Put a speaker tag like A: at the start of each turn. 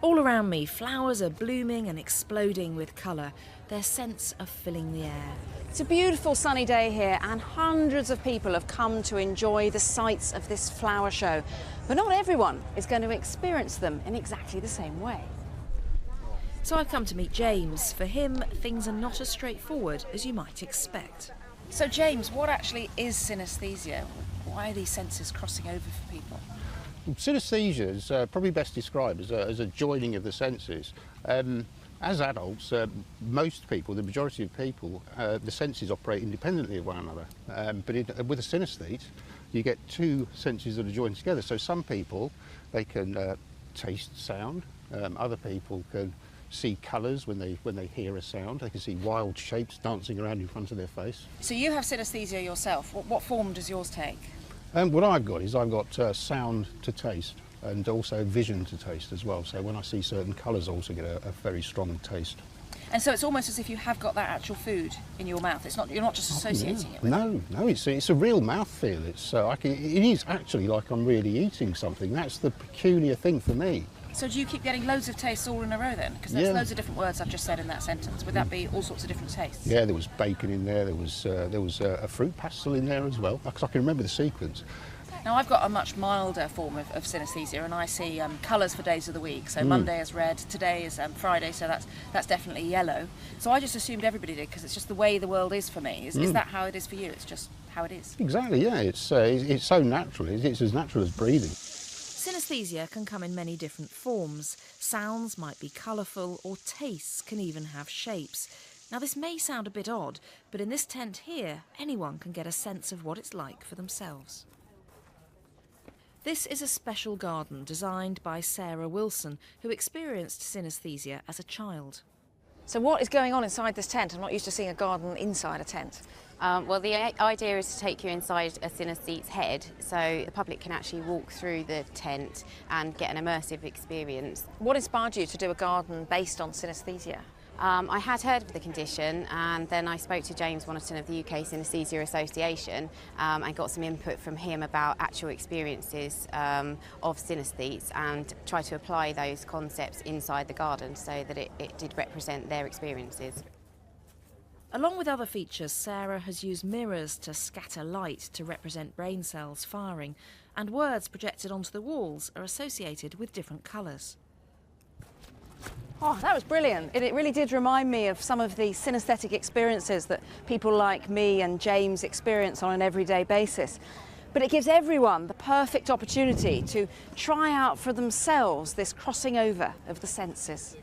A: All around me, flowers are blooming and exploding with colour, their scents are filling the air.
B: It's a beautiful sunny day here and hundreds of people have come to enjoy the sights of this flower show. But not everyone is going to experience them in exactly the same way.
A: So I've come to meet James. For him, things are not as straightforward as you might expect. So James, what actually is synesthesia? Why are these senses crossing over for people?
C: Synaesthesia is probably best described as a joining of the senses. As adults, most people, the majority of people, the senses operate independently of one another. But with a synesthete, you get two senses that are joined together. So some people, they can taste sound. Other people can see colours when they hear a sound. They can see wild shapes dancing around in front of their face.
A: So you have synesthesia yourself. What form does yours take?
C: What I've got is sound to taste and also vision to taste as well. So when I see certain colours, I also get a very strong taste.
A: And so it's almost as if you have got that actual food in your mouth. You're not just associating it with it.
C: No, it's a real mouthfeel. It is actually like I'm really eating something. That's the peculiar thing for me.
A: So do you keep getting loads of tastes all in a row then? Because there's loads of different words I've just said in that sentence. Would that be all sorts of different tastes?
C: Yeah, there was bacon in there. There was a fruit pastel in there as well. Because I can remember the sequence.
A: Now I've got a much milder form of synesthesia, and I see colours for days of the week. So Monday is red, today is Friday, so that's definitely yellow. So I just assumed everybody did because it's just the way the world is for me. Is that how it is for you? It's just how it is.
C: Exactly. Yeah. It's so natural. It's as natural as breathing.
A: Synesthesia can come in many different forms. Sounds might be colourful, or tastes can even have shapes. Now this may sound a bit odd, but in this tent here, anyone can get a sense of what it's like for themselves. This is a special garden designed by Sarah Wilson, who experienced synesthesia as a child.
B: So what is going on inside this tent? I'm not used to seeing a garden inside a tent.
D: Well, the idea is to take you inside a synesthete's head so the public can actually walk through the tent and get an immersive experience.
B: What inspired you to do a garden based on synesthesia?
D: I had heard of the condition, and then I spoke to James Wonnerton of the UK Synaesthesia Association and got some input from him about actual experiences of synesthetes and tried to apply those concepts inside the garden so that it did represent their experiences.
A: Along with other features, Sarah has used mirrors to scatter light to represent brain cells firing, and words projected onto the walls are associated with different colours.
B: Oh, that was brilliant. It really did remind me of some of the synesthetic experiences that people like me and James experience on an everyday basis. But it gives everyone the perfect opportunity to try out for themselves this crossing over of the senses.